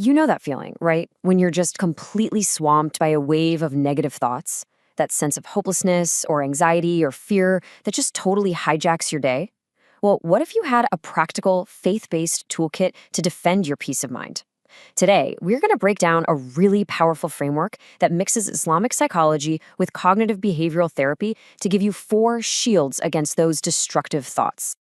You know that feeling, right? When you're just completely swamped by a wave of negative thoughts, that sense of hopelessness or anxiety or fear that just totally hijacks your day? Well, what if you had a practical, faith-based toolkit to defend your peace of mind? Today, we're going to break down a really powerful framework that mixes Islamic psychology with cognitive behavioral therapy to give you 4 shields against those destructive thoughts.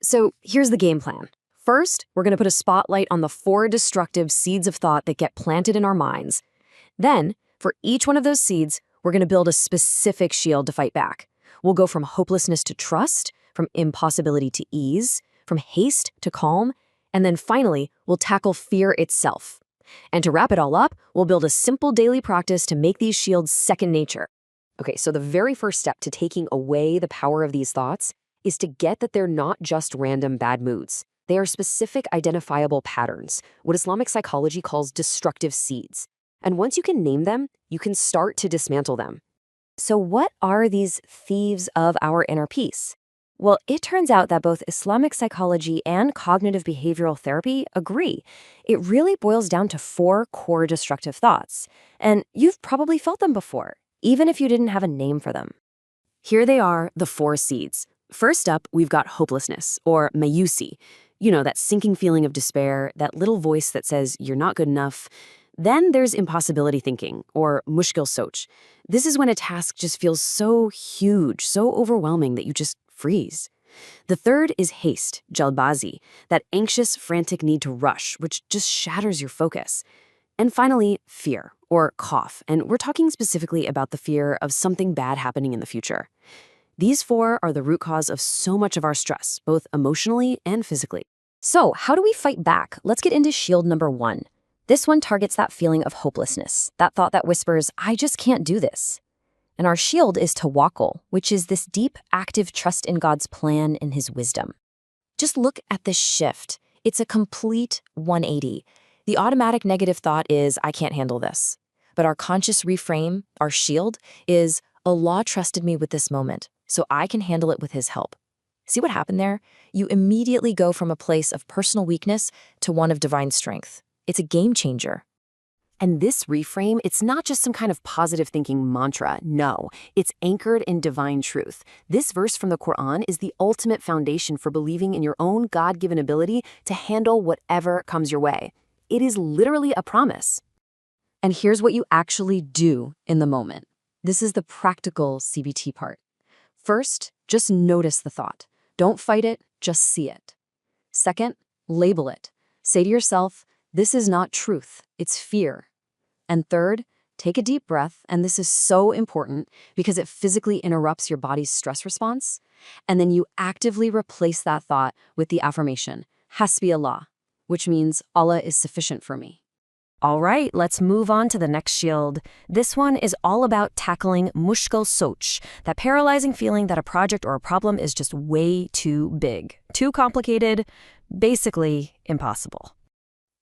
So here's the game plan. First, we're going to put a spotlight on the 4 destructive seeds of thought that get planted in our minds. Then, for each one of those seeds, we're going to build a specific shield to fight back. We'll go from hopelessness to trust, from impossibility to ease, from haste to calm, and then finally, we'll tackle fear itself. And to wrap it all up, we'll build a simple daily practice to make these shields second nature. Okay, so the very first step to taking away the power of these thoughts is to get that they're not just random bad moods. They are specific identifiable patterns, what Islamic psychology calls destructive seeds. And once you can name them, you can start to dismantle them. So what are these thieves of our inner peace? Well, it turns out that both Islamic psychology and cognitive behavioral therapy agree. It really boils down to 4 core destructive thoughts. And you've probably felt them before, even if you didn't have a name for them. Here they are, the 4 seeds. First up, we've got hopelessness, or mayusi. You know, that sinking feeling of despair, that little voice that says you're not good enough. Then there's impossibility thinking, or mushkil soch. This is when a task just feels so huge, so overwhelming that you just freeze. The third is haste, jalbazi, that anxious, frantic need to rush, which just shatters your focus. And finally, fear, or cough, and we're talking specifically about the fear of something bad happening in the future. These 4 are the root cause of so much of our stress, both emotionally and physically. So, how do we fight back? Let's get into shield number 1. This one targets that feeling of hopelessness, that thought that whispers, I just can't do this. And our shield is tawakkul, which is this deep, active trust in God's plan and his wisdom. Just look at this shift. It's a complete 180. The automatic negative thought is, I can't handle this. But our conscious reframe, our shield, is, Allah trusted me with this moment, so I can handle it with his help. See what happened there? You immediately go from a place of personal weakness to one of divine strength. It's a game changer. And this reframe, it's not just some kind of positive thinking mantra. No, it's anchored in divine truth. This verse from the Quran is the ultimate foundation for believing in your own God-given ability to handle whatever comes your way. It is literally a promise. And here's what you actually do in the moment. This is the practical CBT part. First, just notice the thought. Don't fight it, just see it. Second, label it. Say to yourself, this is not truth, it's fear. And third, take a deep breath, and this is so important because it physically interrupts your body's stress response. And then you actively replace that thought with the affirmation, Hasbi Allah, which means Allah is sufficient for me. All right, let's move on to the next shield. This one is all about tackling mushkil soch, that paralyzing feeling that a project or a problem is just way too big, too complicated, basically impossible.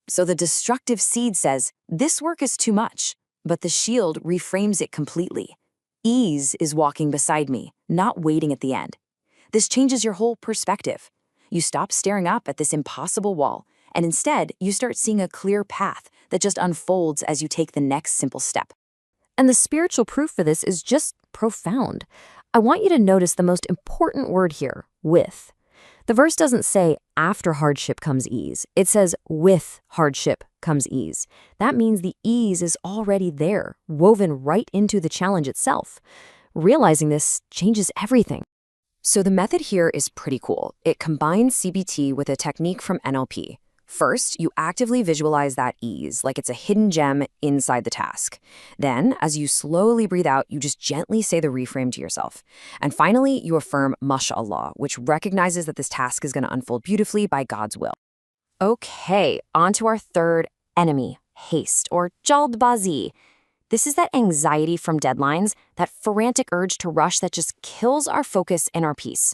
So the destructive seed says, this work is too much, but the shield reframes it completely. Ease is walking beside me, not waiting at the end. This changes your whole perspective. You stop staring up at this impossible wall, and instead, you start seeing a clear path that just unfolds as you take the next simple step. And the spiritual proof for this is just profound. I want you to notice the most important word here, with. The verse doesn't say, after hardship comes ease. It says, with hardship comes ease. That means the ease is already there, woven right into the challenge itself. Realizing this changes everything. So the method here is pretty cool. It combines CBT with a technique from NLP. First, you actively visualize that ease, like it's a hidden gem inside the task. Then, as you slowly breathe out, you just gently say the reframe to yourself. And finally, you affirm Masha, which recognizes that this task is going to unfold beautifully by God's will. Okay, on to our third enemy, haste, or jaldbazi. This is that anxiety from deadlines, that frantic urge to rush that just kills our focus and our peace.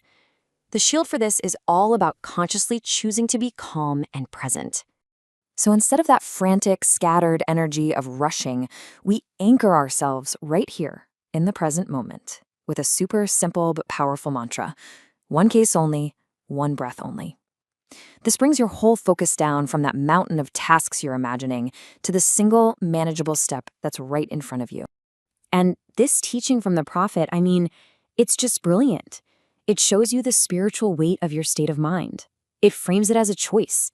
The shield for this is all about consciously choosing to be calm and present. So instead of that frantic, scattered energy of rushing, we anchor ourselves right here in the present moment with a super simple but powerful mantra. One case only, one breath only. This brings your whole focus down from that mountain of tasks you're imagining to the single manageable step that's right in front of you. And this teaching from the Prophet, it's just brilliant. It shows you the spiritual weight of your state of mind. It frames it as a choice.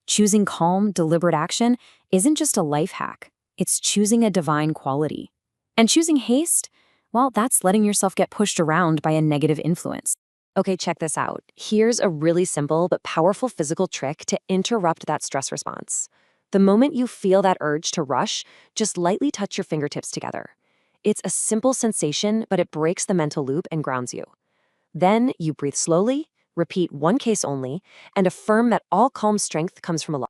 Choosing calm, deliberate action isn't just a life hack. It's choosing a divine quality. And choosing haste, well, that's letting yourself get pushed around by a negative influence. Okay, check this out. Here's a really simple but powerful physical trick to interrupt that stress response. The moment you feel that urge to rush, just lightly touch your fingertips together. It's a simple sensation, but it breaks the mental loop and grounds you. Then you breathe slowly, repeat one case only, and affirm that all calm strength comes from Allah.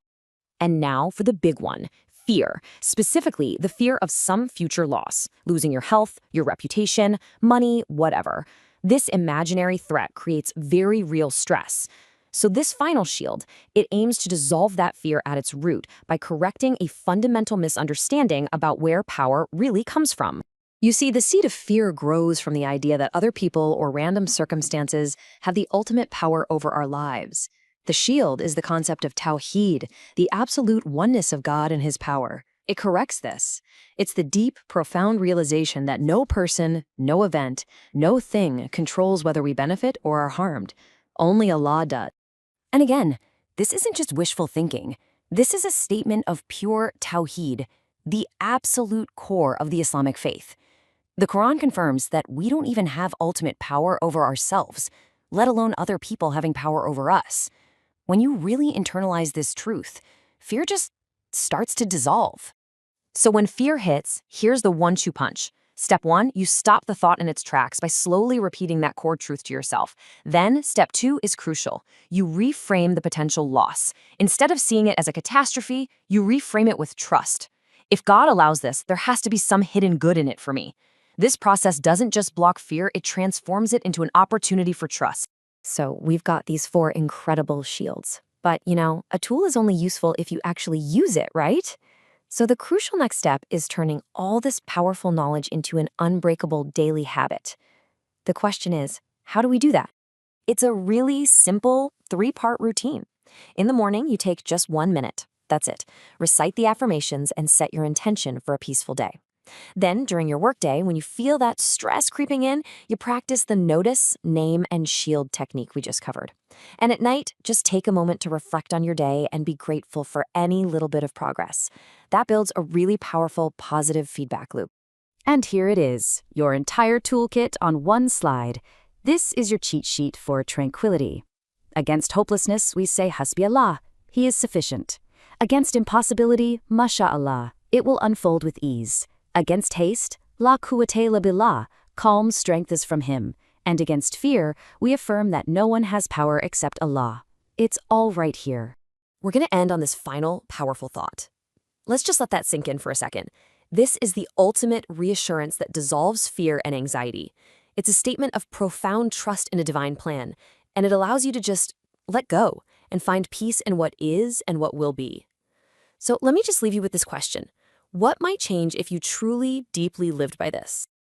And now for the big one, fear, specifically the fear of some future loss, losing your health, your reputation, money, whatever. This imaginary threat creates very real stress. So this final shield, it aims to dissolve that fear at its root by correcting a fundamental misunderstanding about where power really comes from. You see, the seed of fear grows from the idea that other people or random circumstances have the ultimate power over our lives. The shield is the concept of tawheed, the absolute oneness of God and his power. It corrects this. It's the deep, profound realization that no person, no event, no thing controls whether we benefit or are harmed. Only Allah does. And again, this isn't just wishful thinking. This is a statement of pure tawheed, the absolute core of the Islamic faith. The Quran confirms that we don't even have ultimate power over ourselves, let alone other people having power over us. When you really internalize this truth, fear just starts to dissolve. So when fear hits, here's the 1-2 punch. Step 1, you stop the thought in its tracks by slowly repeating that core truth to yourself. Then, step 2 is crucial. You reframe the potential loss. Instead of seeing it as a catastrophe, you reframe it with trust. If God allows this, there has to be some hidden good in it for me. This process doesn't just block fear, it transforms it into an opportunity for trust. So we've got these 4 incredible shields. But, a tool is only useful if you actually use it, right? So the crucial next step is turning all this powerful knowledge into an unbreakable daily habit. The question is, how do we do that? It's a really simple 3-part routine. In the morning, you take just 1 minute. That's it. Recite the affirmations and set your intention for a peaceful day. Then, during your workday, when you feel that stress creeping in, you practice the notice, name, and shield technique we just covered. And at night, just take a moment to reflect on your day and be grateful for any little bit of progress. That builds a really powerful, positive feedback loop. And here it is, your entire toolkit on one slide. This is your cheat sheet for tranquility. Against hopelessness, we say Hasbi Allah. He is sufficient. Against impossibility, Masha Allah. It will unfold with ease. Against haste, la qouatta billa, calm strength is from him. And against fear, we affirm that no one has power except Allah. It's all right here. We're going to end on this final, powerful thought. Let's just let that sink in for a second. This is the ultimate reassurance that dissolves fear and anxiety. It's a statement of profound trust in a divine plan, and it allows you to just let go and find peace in what is and what will be. So let me just leave you with this question. What might change if you truly, deeply lived by this?